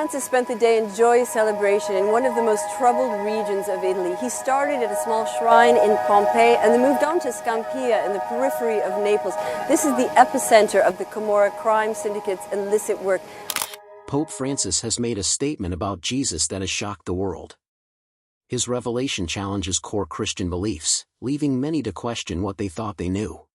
Francis spent the day in joyous celebration in one of the most troubled regions of Italy. He started at a small shrine in Pompeii and then moved on to Scampia in the periphery of Naples. This is the epicenter of the Camorra crime syndicate's illicit work. Pope Francis has made a statement about Jesus that has shocked the world. His revelation challenges core Christian beliefs, leaving many to question what they thought they knew.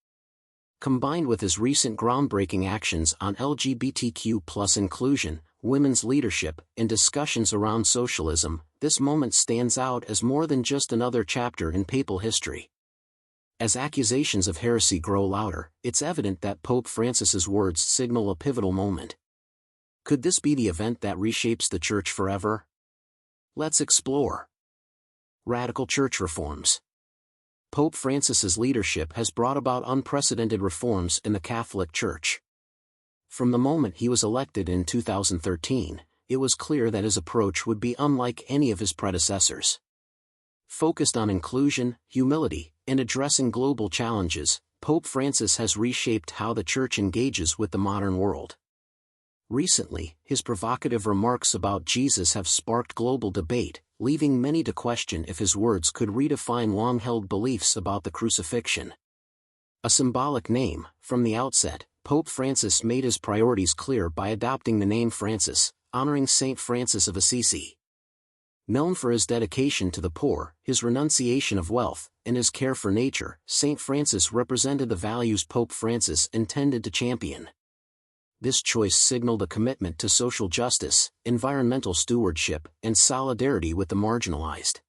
Combined with his recent groundbreaking actions on LGBTQ+ inclusion, women's leadership, and discussions around socialism, this moment stands out as more than just another chapter in papal history. As accusations of heresy grow louder, it's evident that Pope Francis's words signal a pivotal moment. Could this be the event that reshapes the Church forever? Let's explore. Radical church reforms. Pope Francis's leadership has brought about unprecedented reforms in the Catholic Church. From the moment he was elected in 2013, it was clear that his approach would be unlike any of his predecessors. Focused on inclusion, humility, and addressing global challenges, Pope Francis has reshaped how the Church engages with the modern world. Recently, his provocative remarks about Jesus have sparked global debate, leaving many to question if his words could redefine long-held beliefs about the crucifixion. A symbolic name, from the outset, Pope Francis made his priorities clear by adopting the name Francis, honoring Saint Francis of Assisi. Known for his dedication to the poor, his renunciation of wealth, and his care for nature, Saint Francis represented the values Pope Francis intended to champion. This choice signaled a commitment to social justice, environmental stewardship, and solidarity with the marginalized.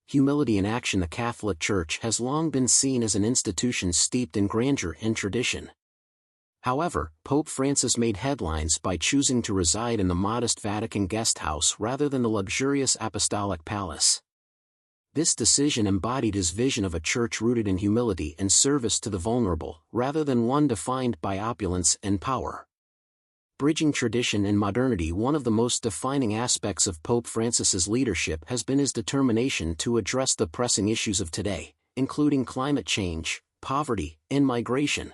Humility in action. The Catholic Church has long been seen as an institution steeped in grandeur and tradition. However, Pope Francis made headlines by choosing to reside in the modest Vatican guest house rather than the luxurious apostolic palace. This decision embodied his vision of a church rooted in humility and service to the vulnerable, rather than one defined by opulence and power. Bridging tradition and modernity. One of the most defining aspects of Pope Francis's leadership has been his determination to address the pressing issues of today, including climate change, poverty, and migration.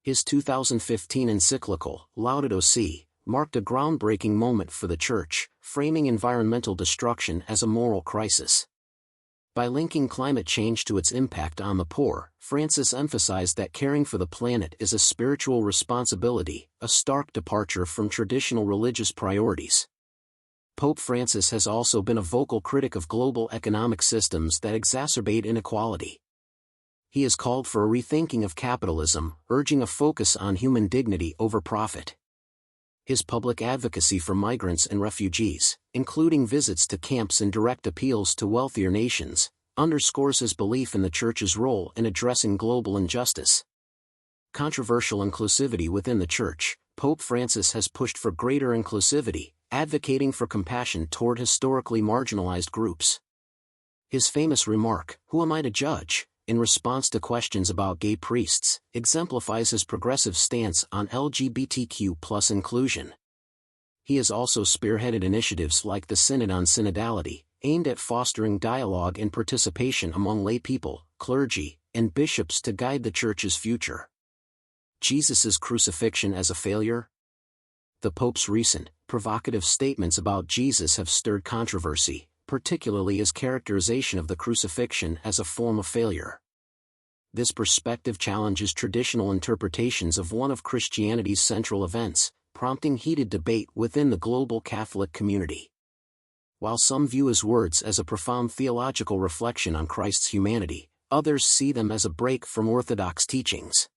His 2015 encyclical, Laudato Si', marked a groundbreaking moment for the Church, framing environmental destruction as a moral crisis. By linking climate change to its impact on the poor, Francis emphasized that caring for the planet is a spiritual responsibility, a stark departure from traditional religious priorities. Pope Francis has also been a vocal critic of global economic systems that exacerbate inequality. He has called for a rethinking of capitalism, urging a focus on human dignity over profit. His public advocacy for migrants and refugees, including visits to camps and direct appeals to wealthier nations, underscores his belief in the Church's role in addressing global injustice. Controversial inclusivity. Within the Church, Pope Francis has pushed for greater inclusivity, advocating for compassion toward historically marginalized groups. His famous remark, "Who am I to judge?" in response to questions about gay priests, exemplifies his progressive stance on LGBTQ+ inclusion. He has also spearheaded initiatives like the Synod on Synodality, aimed at fostering dialogue and participation among lay people, clergy, and bishops to guide the Church's future. Jesus' crucifixion as a failure? The Pope's recent, provocative statements about Jesus have stirred controversy, particularly his characterization of the crucifixion as a form of failure. This perspective challenges traditional interpretations of one of Christianity's central events, prompting heated debate within the global Catholic community. While some view his words as a profound theological reflection on Christ's humanity, others see them as a break from orthodox teachings.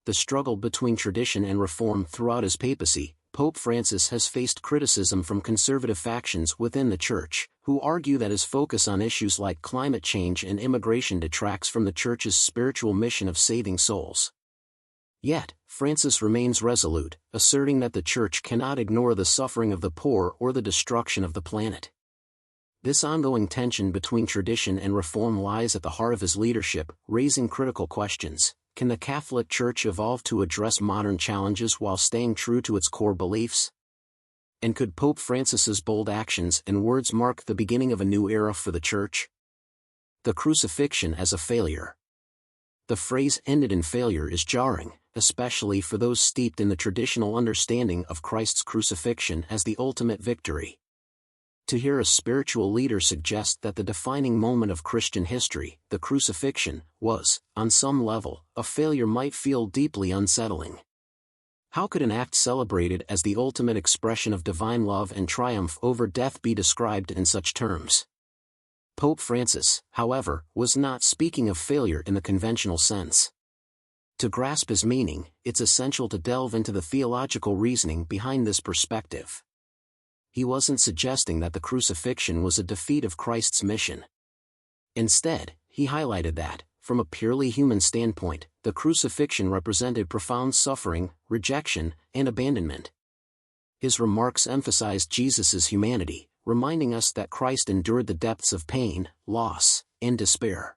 The struggle between tradition and reform. Throughout his papacy, Pope Francis has faced criticism from conservative factions within the Church, who argue that his focus on issues like climate change and immigration detracts from the Church's spiritual mission of saving souls. Yet, Francis remains resolute, asserting that the Church cannot ignore the suffering of the poor or the destruction of the planet. This ongoing tension between tradition and reform lies at the heart of his leadership, raising critical questions. Can the Catholic Church evolve to address modern challenges while staying true to its core beliefs? And could Pope Francis's bold actions and words mark the beginning of a new era for the Church? The crucifixion as a failure. The phrase "ended in failure" is jarring, especially for those steeped in the traditional understanding of Christ's crucifixion as the ultimate victory. To hear a spiritual leader suggest that the defining moment of Christian history, the crucifixion, was, on some level, a failure might feel deeply unsettling. How could an act celebrated as the ultimate expression of divine love and triumph over death be described in such terms? Pope Francis, however, was not speaking of failure in the conventional sense. To grasp his meaning, it's essential to delve into the theological reasoning behind this perspective. He wasn't suggesting that the crucifixion was a defeat of Christ's mission. Instead, he highlighted that, from a purely human standpoint, the crucifixion represented profound suffering, rejection, and abandonment. His remarks emphasized Jesus' humanity, reminding us that Christ endured the depths of pain, loss, and despair.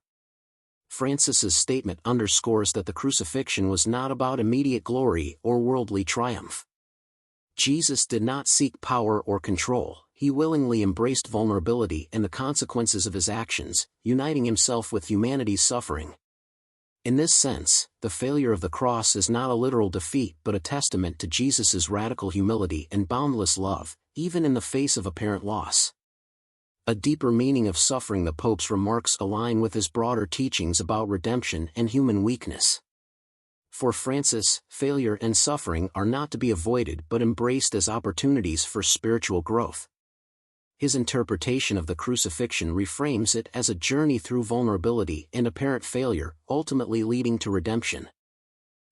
Francis's statement underscores that the crucifixion was not about immediate glory or worldly triumph. Jesus did not seek power or control, he willingly embraced vulnerability and the consequences of his actions, uniting himself with humanity's suffering. In this sense, the failure of the cross is not a literal defeat but a testament to Jesus' radical humility and boundless love, even in the face of apparent loss. A deeper meaning of suffering. The Pope's remarks align with his broader teachings about redemption and human weakness. For Francis, failure and suffering are not to be avoided but embraced as opportunities for spiritual growth. His interpretation of the crucifixion reframes it as a journey through vulnerability and apparent failure, ultimately leading to redemption.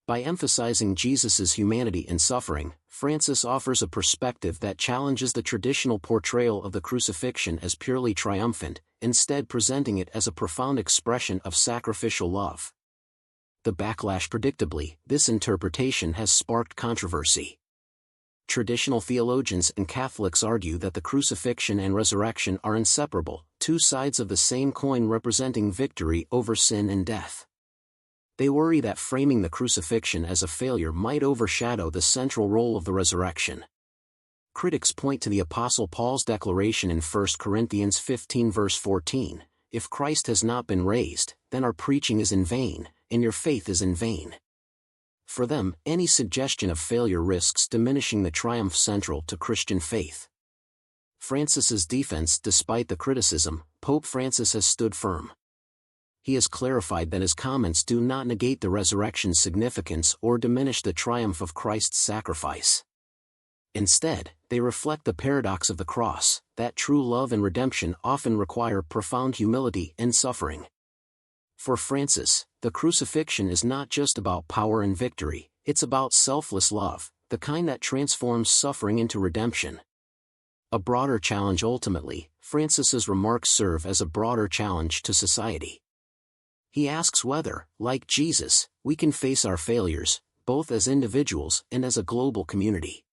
By emphasizing Jesus' humanity in suffering, Francis offers a perspective that challenges the traditional portrayal of the crucifixion as purely triumphant, instead presenting it as a profound expression of sacrificial love. The backlash. Predictably, this interpretation has sparked controversy. Traditional theologians and Catholics argue that the crucifixion and resurrection are inseparable, two sides of the same coin representing victory over sin and death. They worry that framing the crucifixion as a failure might overshadow the central role of the resurrection. Critics point to the Apostle Paul's declaration in 1 Corinthians 15 verse 14, "If Christ has not been raised, then our preaching is in vain, and your faith is in vain." For them, any suggestion of failure risks diminishing the triumph central to Christian faith. Francis's defense. Despite the criticism, Pope Francis has stood firm. He has clarified that his comments do not negate the resurrection's significance or diminish the triumph of Christ's sacrifice. Instead, they reflect the paradox of the cross, that true love and redemption often require profound humility and suffering. For Francis, the crucifixion is not just about power and victory, it's about selfless love, the kind that transforms suffering into redemption. A broader challenge. Ultimately, Francis's remarks serve as a broader challenge to society. He asks whether, like Jesus, we can face our failures, both as individuals and as a global community.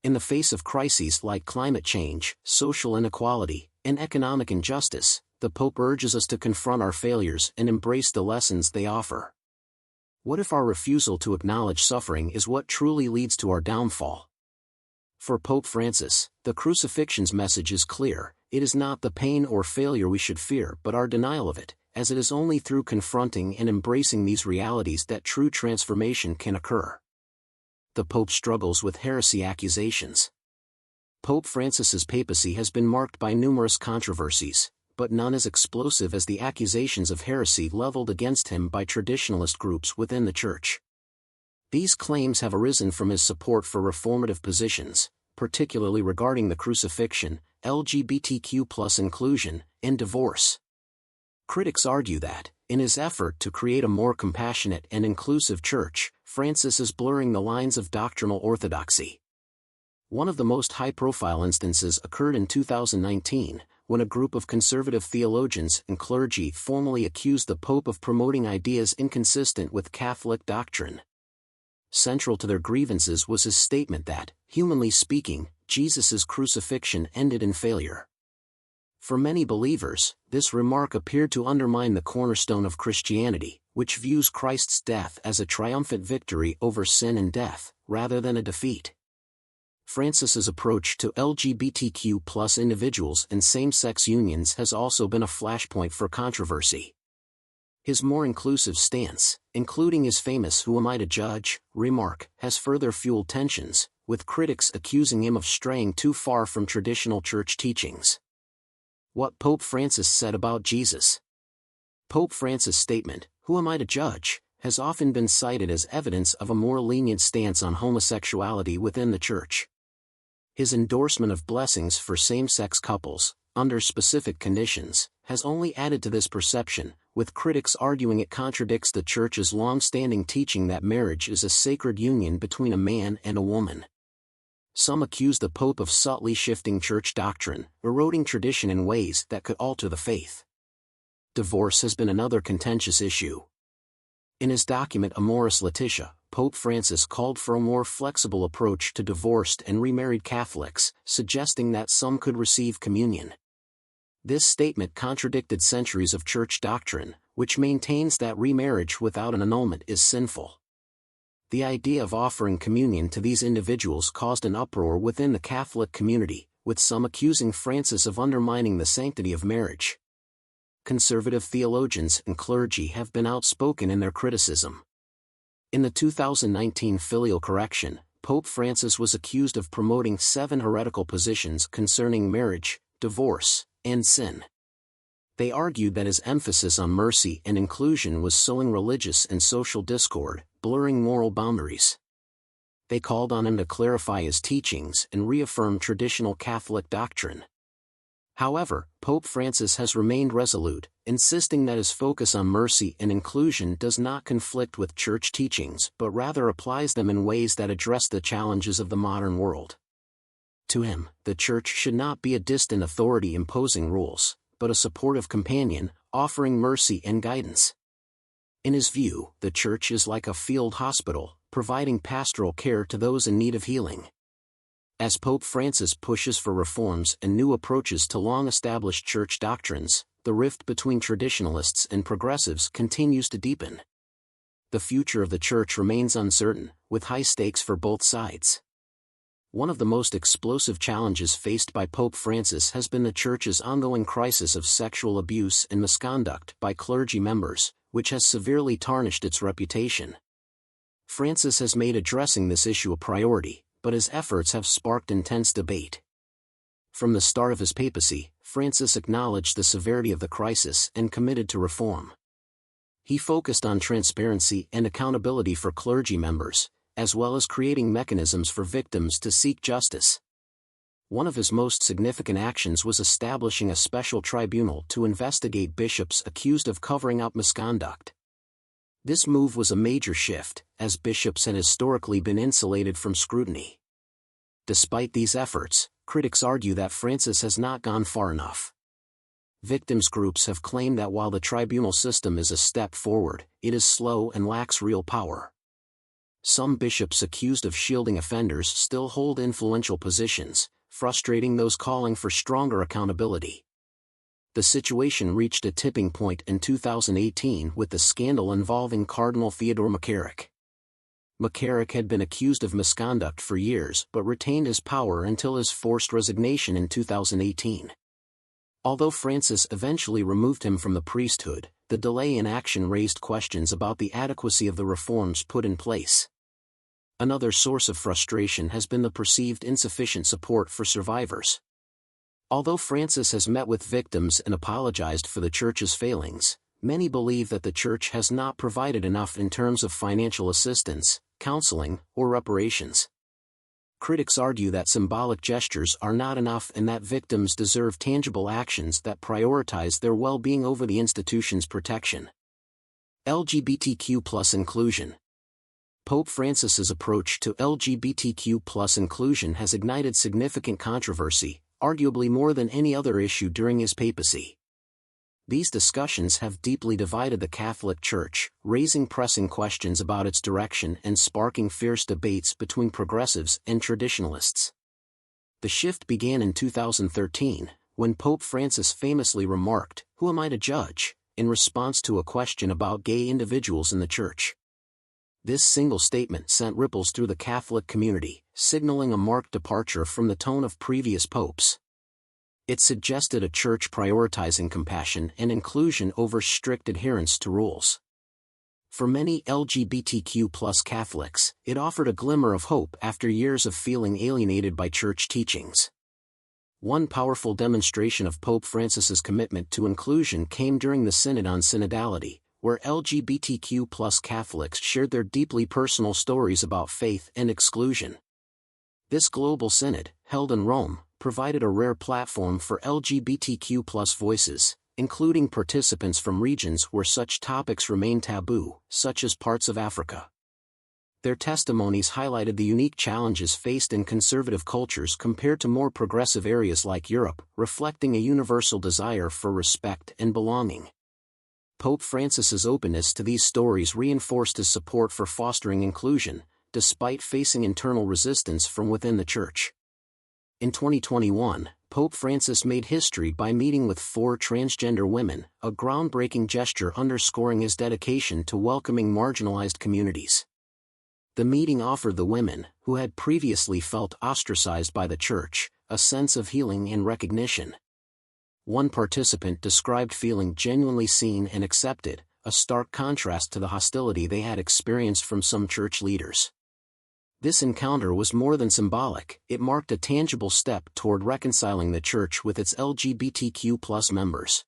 In the face of crises like climate change, social inequality, and economic injustice, the Pope urges us to confront our failures and embrace the lessons they offer. What if our refusal to acknowledge suffering is what truly leads to our downfall? For Pope Francis, the crucifixion's message is clear: it is not the pain or failure we should fear but our denial of it, as it is only through confronting and embracing these realities that true transformation can occur. The Pope struggles with heresy accusations. Pope Francis's papacy has been marked by numerous controversies, but none as explosive as the accusations of heresy leveled against him by traditionalist groups within the Church. These claims have arisen from his support for reformative positions, particularly regarding the crucifixion, LGBTQ+ inclusion, and divorce. Critics argue that, in his effort to create a more compassionate and inclusive Church, Francis is blurring the lines of doctrinal orthodoxy. One of the most high-profile instances occurred in 2019, when a group of conservative theologians and clergy formally accused the Pope of promoting ideas inconsistent with Catholic doctrine. Central to their grievances was his statement that, humanly speaking, Jesus' crucifixion ended in failure. For many believers, this remark appeared to undermine the cornerstone of Christianity, which views Christ's death as a triumphant victory over sin and death, rather than a defeat. Francis's approach to LGBTQ+ individuals and same-sex unions has also been a flashpoint for controversy. His more inclusive stance, including his famous "Who am I to judge?" remark, has further fueled tensions, with critics accusing him of straying too far from traditional church teachings. What Pope Francis said about Jesus. Pope Francis' statement, "Who am I to judge?" has often been cited as evidence of a more lenient stance on homosexuality within the Church. His endorsement of blessings for same-sex couples, under specific conditions, has only added to this perception, with critics arguing it contradicts the Church's long-standing teaching that marriage is a sacred union between a man and a woman. Some accuse the Pope of subtly shifting Church doctrine, eroding tradition in ways that could alter the faith. Divorce has been another contentious issue. In his document Amoris Laetitia, Pope Francis called for a more flexible approach to divorced and remarried Catholics, suggesting that some could receive communion. This statement contradicted centuries of Church doctrine, which maintains that remarriage without an annulment is sinful. The idea of offering communion to these individuals caused an uproar within the Catholic community, with some accusing Francis of undermining the sanctity of marriage. Conservative theologians and clergy have been outspoken in their criticism. In the 2019 Filial Correction, Pope Francis was accused of promoting 7 heretical positions concerning marriage, divorce, and sin. They argued that his emphasis on mercy and inclusion was sowing religious and social discord, blurring moral boundaries. They called on him to clarify his teachings and reaffirm traditional Catholic doctrine. However, Pope Francis has remained resolute, insisting that his focus on mercy and inclusion does not conflict with Church teachings but rather applies them in ways that address the challenges of the modern world. To him, the Church should not be a distant authority imposing rules, but a supportive companion, offering mercy and guidance. In his view, the Church is like a field hospital, providing pastoral care to those in need of healing. As Pope Francis pushes for reforms and new approaches to long-established Church doctrines, the rift between traditionalists and progressives continues to deepen. The future of the Church remains uncertain, with high stakes for both sides. One of the most explosive challenges faced by Pope Francis has been the Church's ongoing crisis of sexual abuse and misconduct by clergy members, which has severely tarnished its reputation. Francis has made addressing this issue a priority, but his efforts have sparked intense debate. From the start of his papacy, Francis acknowledged the severity of the crisis and committed to reform. He focused on transparency and accountability for clergy members, as well as creating mechanisms for victims to seek justice. One of his most significant actions was establishing a special tribunal to investigate bishops accused of covering up misconduct. This move was a major shift, as bishops had historically been insulated from scrutiny. Despite these efforts, critics argue that Francis has not gone far enough. Victims' groups have claimed that while the tribunal system is a step forward, it is slow and lacks real power. Some bishops accused of shielding offenders still hold influential positions, frustrating those calling for stronger accountability. The situation reached a tipping point in 2018 with the scandal involving Cardinal Theodore McCarrick. McCarrick had been accused of misconduct for years but retained his power until his forced resignation in 2018. Although Francis eventually removed him from the priesthood, the delay in action raised questions about the adequacy of the reforms put in place. Another source of frustration has been the perceived insufficient support for survivors. Although Francis has met with victims and apologized for the Church's failings, many believe that the Church has not provided enough in terms of financial assistance, counseling, or reparations. Critics argue that symbolic gestures are not enough and that victims deserve tangible actions that prioritize their well-being over the institution's protection. LGBTQ+ inclusion. Pope Francis's approach to LGBTQ+ inclusion has ignited significant controversy, arguably more than any other issue during his papacy. These discussions have deeply divided the Catholic Church, raising pressing questions about its direction and sparking fierce debates between progressives and traditionalists. The shift began in 2013, when Pope Francis famously remarked, "Who am I to judge?" in response to a question about gay individuals in the Church. This single statement sent ripples through the Catholic community, signaling a marked departure from the tone of previous popes. It suggested a church prioritizing compassion and inclusion over strict adherence to rules. For many LGBTQ+ Catholics, it offered a glimmer of hope after years of feeling alienated by church teachings. One powerful demonstration of Pope Francis's commitment to inclusion came during the Synod on Synodality, where LGBTQ+ Catholics shared their deeply personal stories about faith and exclusion. This global synod, held in Rome, provided a rare platform for LGBTQ+ voices, including participants from regions where such topics remain taboo, such as parts of Africa. Their testimonies highlighted the unique challenges faced in conservative cultures compared to more progressive areas like Europe, reflecting a universal desire for respect and belonging. Pope Francis's openness to these stories reinforced his support for fostering inclusion, despite facing internal resistance from within the Church. In 2021, Pope Francis made history by meeting with 4 transgender women, a groundbreaking gesture underscoring his dedication to welcoming marginalized communities. The meeting offered the women, who had previously felt ostracized by the Church, a sense of healing and recognition. One participant described feeling genuinely seen and accepted, a stark contrast to the hostility they had experienced from some church leaders. This encounter was more than symbolic, it marked a tangible step toward reconciling the Church with its LGBTQ+ members.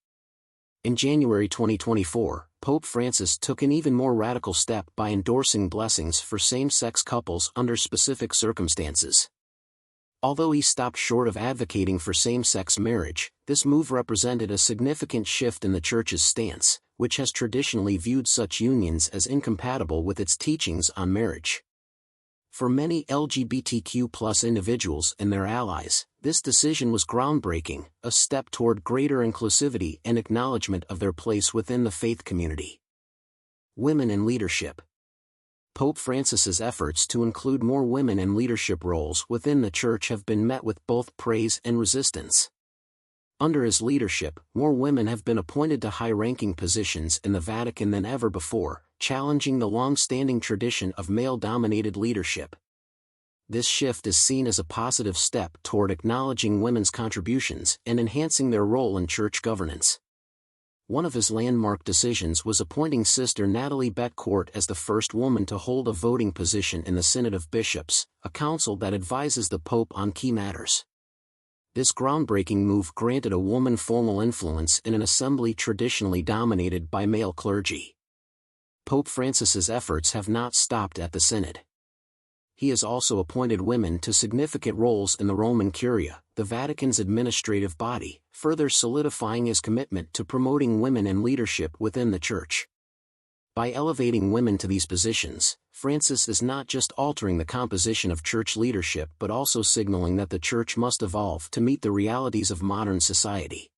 In January 2024, Pope Francis took an even more radical step by endorsing blessings for same-sex couples under specific circumstances. Although he stopped short of advocating for same-sex marriage, this move represented a significant shift in the Church's stance, which has traditionally viewed such unions as incompatible with its teachings on marriage. For many LGBTQ+ individuals and their allies, this decision was groundbreaking, a step toward greater inclusivity and acknowledgement of their place within the faith community. Women in leadership. Pope Francis's efforts to include more women in leadership roles within the Church have been met with both praise and resistance. Under his leadership, more women have been appointed to high-ranking positions in the Vatican than ever before, challenging the long-standing tradition of male-dominated leadership. This shift is seen as a positive step toward acknowledging women's contributions and enhancing their role in church governance. One of his landmark decisions was appointing Sister Natalie Beckcourt as the first woman to hold a voting position in the Synod of Bishops, a council that advises the Pope on key matters. This groundbreaking move granted a woman formal influence in an assembly traditionally dominated by male clergy. Pope Francis's efforts have not stopped at the Synod. He has also appointed women to significant roles in the Roman Curia, the Vatican's administrative body, further solidifying his commitment to promoting women in leadership within the Church. By elevating women to these positions, Francis is not just altering the composition of church leadership but also signaling that the Church must evolve to meet the realities of modern society.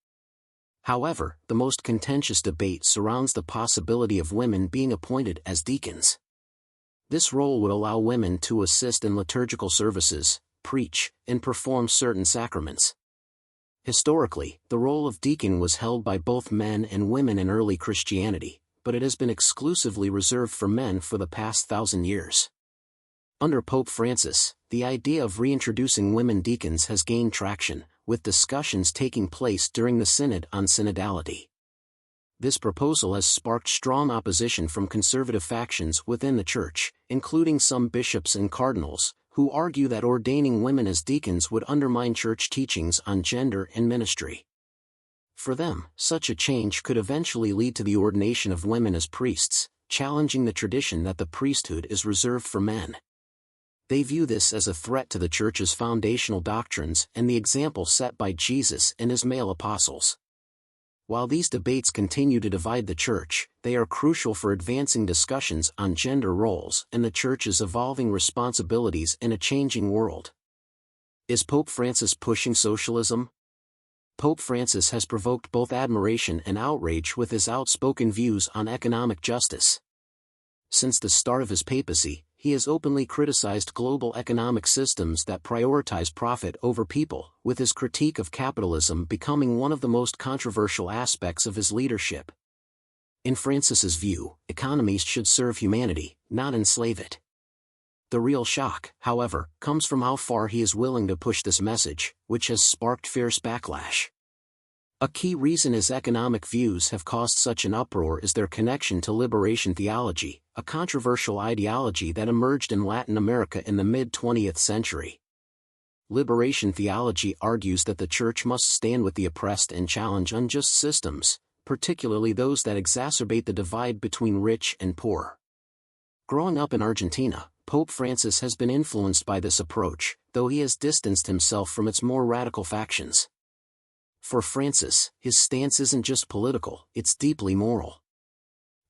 However, the most contentious debate surrounds the possibility of women being appointed as deacons. This role would allow women to assist in liturgical services, preach, and perform certain sacraments. Historically, the role of deacon was held by both men and women in early Christianity, but it has been exclusively reserved for men for the past 1,000 years. Under Pope Francis, the idea of reintroducing women deacons has gained traction, with discussions taking place during the Synod on Synodality. This proposal has sparked strong opposition from conservative factions within the Church, including some bishops and cardinals, who argue that ordaining women as deacons would undermine Church teachings on gender and ministry. For them, such a change could eventually lead to the ordination of women as priests, challenging the tradition that the priesthood is reserved for men. They view this as a threat to the Church's foundational doctrines and the example set by Jesus and his male apostles. While these debates continue to divide the Church, they are crucial for advancing discussions on gender roles and the Church's evolving responsibilities in a changing world. Is Pope Francis pushing socialism? Pope Francis has provoked both admiration and outrage with his outspoken views on economic justice. Since the start of his papacy, he has openly criticized global economic systems that prioritize profit over people, with his critique of capitalism becoming one of the most controversial aspects of his leadership. In Francis's view, economies should serve humanity, not enslave it. The real shock, however, comes from how far he is willing to push this message, which has sparked fierce backlash. A key reason his economic views have caused such an uproar is their connection to liberation theology, a controversial ideology that emerged in Latin America in the mid-20th century. Liberation theology argues that the Church must stand with the oppressed and challenge unjust systems, particularly those that exacerbate the divide between rich and poor. Growing up in Argentina, Pope Francis has been influenced by this approach, though he has distanced himself from its more radical factions. For Francis, his stance isn't just political, it's deeply moral.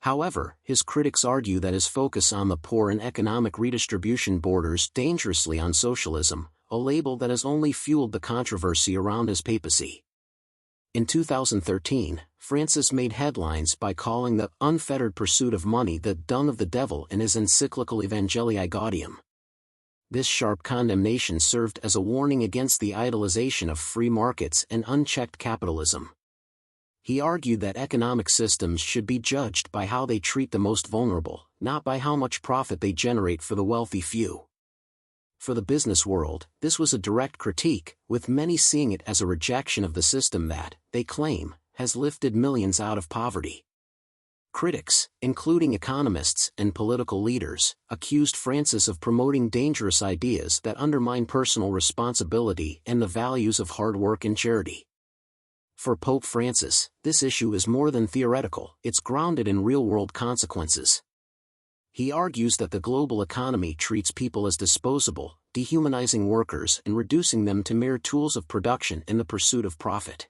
However, his critics argue that his focus on the poor and economic redistribution borders dangerously on socialism, a label that has only fueled the controversy around his papacy. In 2013, Francis made headlines by calling the unfettered pursuit of money the dung of the devil in his encyclical Evangelii Gaudium. This sharp condemnation served as a warning against the idolization of free markets and unchecked capitalism. He argued that economic systems should be judged by how they treat the most vulnerable, not by how much profit they generate for the wealthy few. For the business world, this was a direct critique, with many seeing it as a rejection of the system that, they claim, has lifted millions out of poverty. Critics, including economists and political leaders, accused Francis of promoting dangerous ideas that undermine personal responsibility and the values of hard work and charity. For Pope Francis, this issue is more than theoretical, it's grounded in real-world consequences. He argues that the global economy treats people as disposable, dehumanizing workers and reducing them to mere tools of production in the pursuit of profit.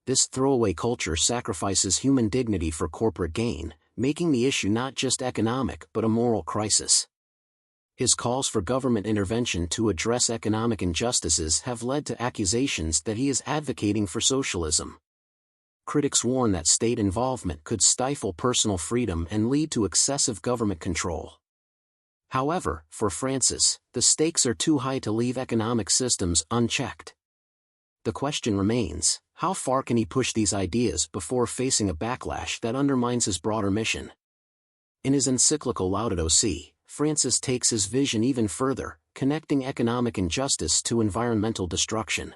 This throwaway culture sacrifices human dignity for corporate gain, making the issue not just economic but a moral crisis. His calls for government intervention to address economic injustices have led to accusations that he is advocating for socialism. Critics warn that state involvement could stifle personal freedom and lead to excessive government control. However, for Francis, the stakes are too high to leave economic systems unchecked. The question remains, how far can he push these ideas before facing a backlash that undermines his broader mission? In his encyclical Laudato Si', Francis takes his vision even further, connecting economic injustice to environmental destruction.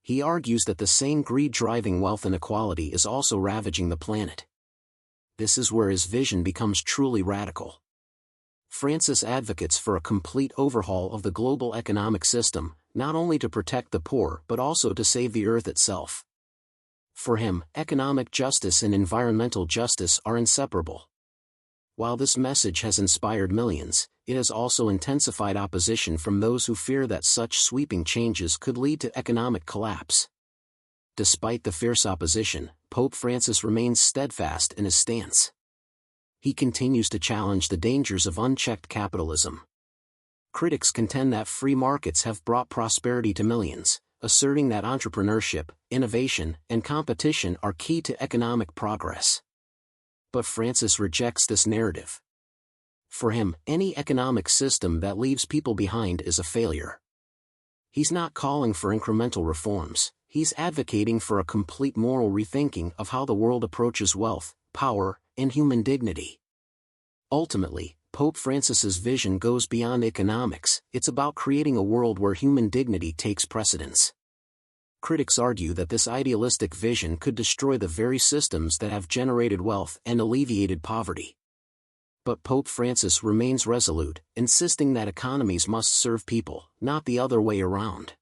He argues that the same greed driving wealth inequality is also ravaging the planet. This is where his vision becomes truly radical. Francis advocates for a complete overhaul of the global economic system, not only to protect the poor but also to save the earth itself. For him, economic justice and environmental justice are inseparable. While this message has inspired millions, it has also intensified opposition from those who fear that such sweeping changes could lead to economic collapse. Despite the fierce opposition, Pope Francis remains steadfast in his stance. He continues to challenge the dangers of unchecked capitalism. Critics contend that free markets have brought prosperity to millions, asserting that entrepreneurship, innovation, and competition are key to economic progress. But Francis rejects this narrative. For him, any economic system that leaves people behind is a failure. He's not calling for incremental reforms, he's advocating for a complete moral rethinking of how the world approaches wealth, power, and human dignity. Ultimately, Pope Francis's vision goes beyond economics, it's about creating a world where human dignity takes precedence. Critics argue that this idealistic vision could destroy the very systems that have generated wealth and alleviated poverty. But Pope Francis remains resolute, insisting that economies must serve people, not the other way around.